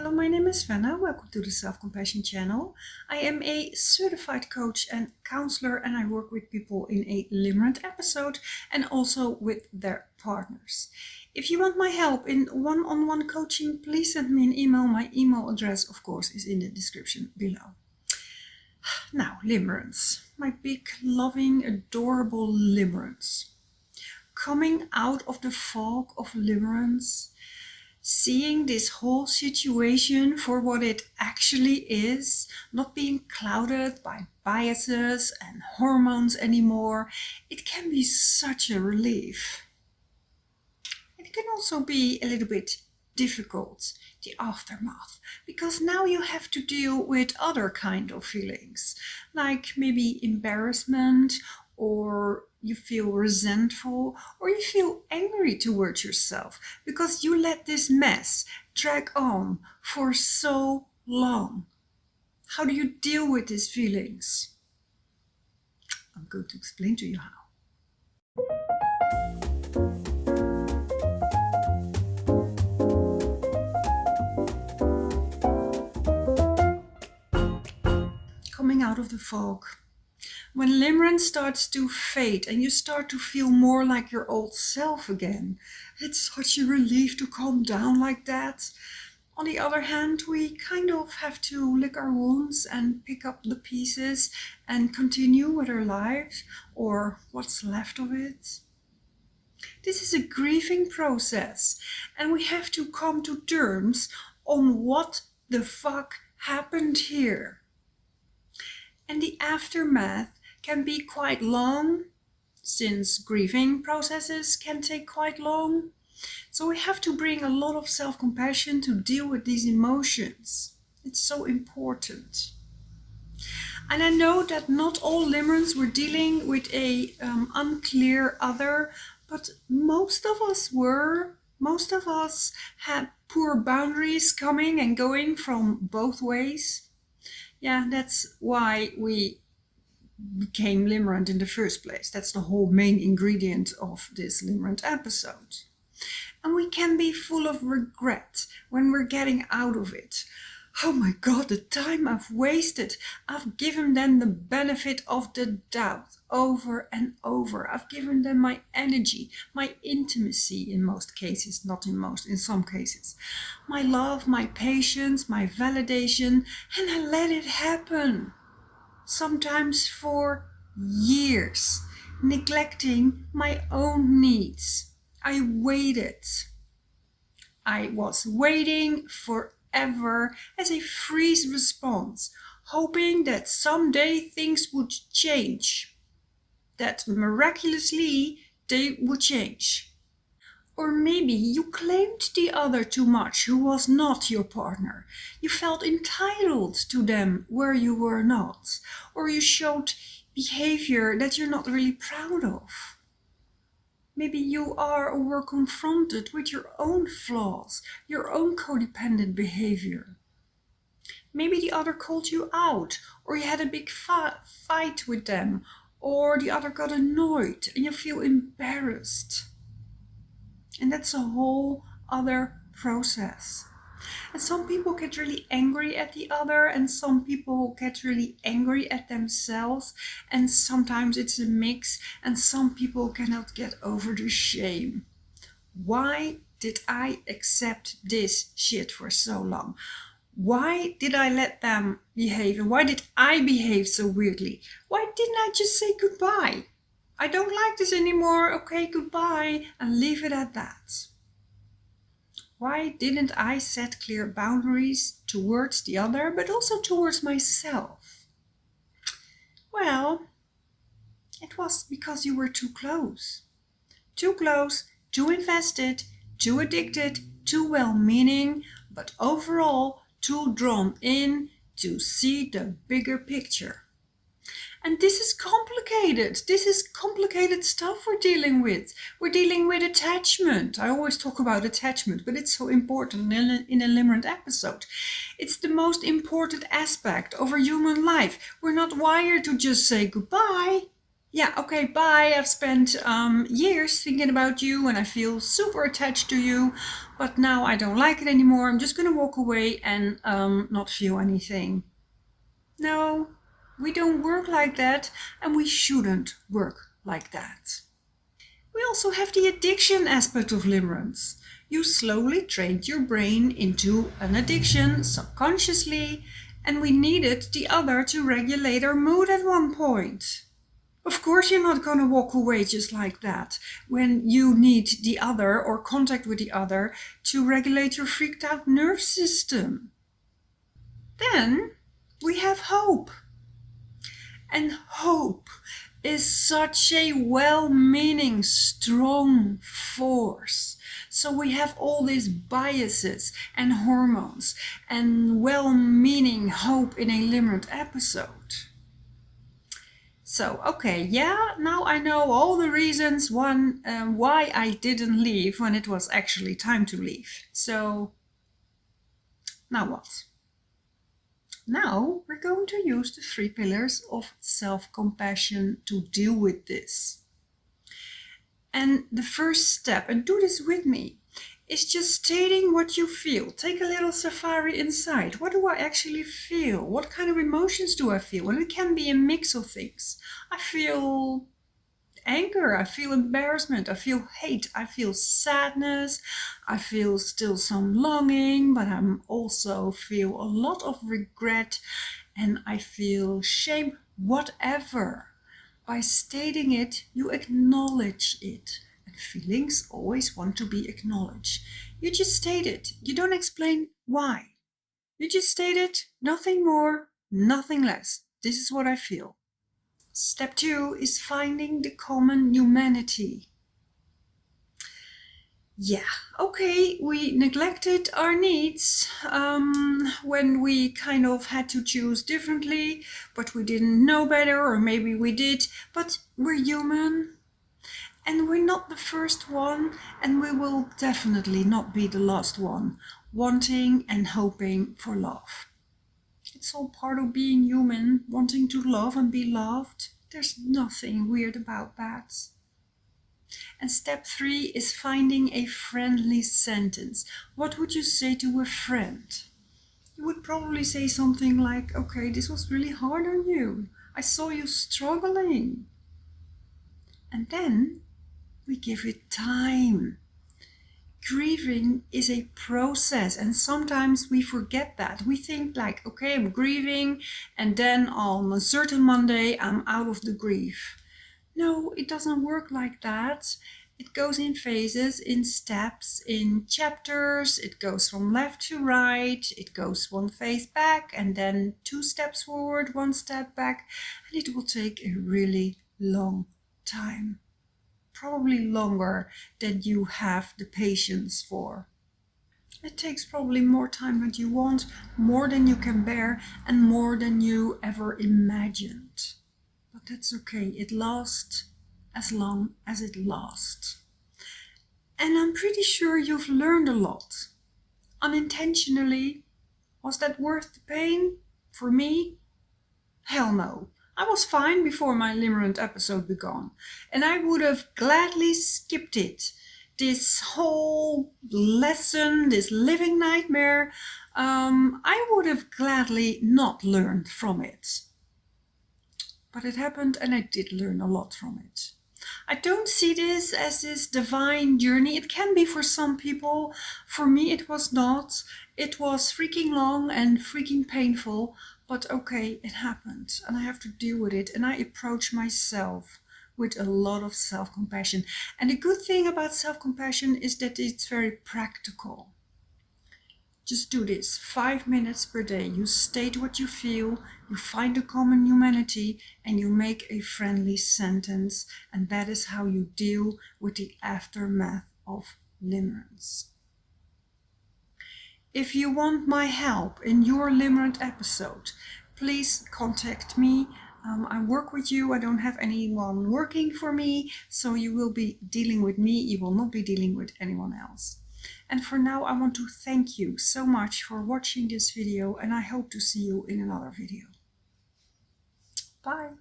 Hello, my name is Fenna. Welcome to the Self-Compassion channel. I am a certified coach and counselor, and I work with people in a limerent episode and also with their partners. If you want my help in one-on-one coaching, please send me an email. My email address, of course, is in the description below. Now, limerence. My big, loving, adorable limerence. Coming out of the fog of limerence, seeing this whole situation for what it actually is, not being clouded by biases and hormones anymore, it can be such a relief. It can also be a little bit difficult, the aftermath, because now you have to deal with other kind of feelings, like maybe embarrassment, or you feel resentful, or you feel angry towards yourself because you let this mess drag on for so long. How do you deal with these feelings? I'm going to explain to you how. Coming out of the fog. When limerence starts to fade and you start to feel more like your old self again, it's such a relief to calm down like that. On the other hand, we kind of have to lick our wounds and pick up the pieces and continue with our lives, or what's left of it. This is a grieving process, and we have to come to terms on what the fuck happened here. And the aftermath can be quite long, since grieving processes can take quite long. So we have to bring a lot of self-compassion to deal with these emotions. It's so important. And I know that not all limerents were dealing with a unclear other, but most of us were. Most of us had poor boundaries coming and going from both ways. Yeah, that's why we became limerent in the first place. That's the whole main ingredient of this limerent episode. And we can be full of regret when we're getting out of it. Oh my God, the time I've wasted. I've given them the benefit of the doubt over and over. I've given them my energy, my intimacy in most cases, not in most, in some cases. My love, my patience, my validation, and I let it happen. Sometimes for years, neglecting my own needs. I waited. I was waiting forever as a freeze response, hoping that someday things would change, that miraculously they would change. Or maybe you claimed the other too much who was not your partner. You felt entitled to them where you were not. Or you showed behavior that you're not really proud of. Maybe you are or were confronted with your own flaws, your own codependent behavior. Maybe the other called you out, or you had a big fight with them, or the other got annoyed and you feel embarrassed. And that's a whole other process. And some people get really angry at the other, and some people get really angry at themselves, and sometimes it's a mix, and some people cannot get over the shame. Why did I accept this shit for so long? Why did I let them behave? And why did I behave so weirdly? Why didn't I just say goodbye? I don't like this anymore, okay, goodbye, and leave it at that. Why didn't I set clear boundaries towards the other, but also towards myself? Well, it was because you were too close. Too close, too invested, too addicted, too well-meaning, but overall too drawn in to see the bigger picture. And this is complicated. This is complicated stuff we're dealing with. We're dealing with attachment. I always talk about attachment, but it's so important in a limerent episode. It's the most important aspect of our human life. We're not wired to just say goodbye. Yeah, okay, bye. I've spent years thinking about you and I feel super attached to you, but now I don't like it anymore. I'm just gonna walk away and not feel anything. No, we don't work like that, and we shouldn't work like that. We also have the addiction aspect of limerence. You slowly trained your brain into an addiction subconsciously, and we needed the other to regulate our mood at one point. Of course, you're not going to walk away just like that when you need the other or contact with the other to regulate your freaked out nerve system. Then we have hope. And hope is such a well-meaning, strong force. So we have all these biases and hormones and well-meaning hope in a limerent episode. So, okay, yeah, now I know all the reasons why I didn't leave when it was actually time to leave. So, now what? Now we're going to use the 3 pillars of self-compassion to deal with this. And the first step, and do this with me, is just stating what you feel. Take a little safari inside. What do I actually feel? What kind of emotions do I feel? And it can be a mix of things. I feel anger, I feel embarrassment, I feel hate, I feel sadness, I feel still some longing, but I also feel a lot of regret and I feel shame, whatever. By stating it, you acknowledge it. And feelings always want to be acknowledged. You just state it. You don't explain why. You just state it, nothing more, nothing less. This is what I feel. Step 2 is finding the common humanity. Yeah, okay, we neglected our needs when we kind of had to choose differently, but we didn't know better, or maybe we did, but we're human. And we're not the first one, and we will definitely not be the last one, wanting and hoping for love. It's all part of being human, wanting to love and be loved. There's nothing weird about that. And step 3 is finding a friendly sentence. What would you say to a friend? You would probably say something like, okay, this was really hard on you. I saw you struggling. And then we give it time. Grieving is a process, and sometimes we forget that. We think like, okay, I'm grieving, and then on a certain Monday I'm out of the grief. No, it doesn't work like that. It goes in phases, in steps, in chapters. It goes from left to right. It goes 1 phase back and then 2 steps forward, 1 step back, and it will take a really long time. Probably longer than you have the patience for. It takes probably more time than you want, more than you can bear, and more than you ever imagined. But that's okay, it lasts as long as it lasts. And I'm pretty sure you've learned a lot. Unintentionally. Was that worth the pain? For me? Hell no. I was fine before my limerent episode began, and I would have gladly skipped it. This whole lesson, this living nightmare, I would have gladly not learned from it. But it happened and I did learn a lot from it. I don't see this as this divine journey. It can be for some people. For me it was not. It was freaking long and freaking painful. But okay, it happened and I have to deal with it. And I approach myself with a lot of self-compassion. And the good thing about self-compassion is that it's very practical. Just do this 5 minutes per day. You state what you feel, you find a common humanity, and you make a friendly sentence. And that is how you deal with the aftermath of limerence. If you want my help in your limerent episode, please contact me. I work with you. I don't have anyone working for me, so you will be dealing with me. You will not be dealing with anyone else. And for now, I want to thank you so much for watching this video, and I hope to see you in another video. Bye.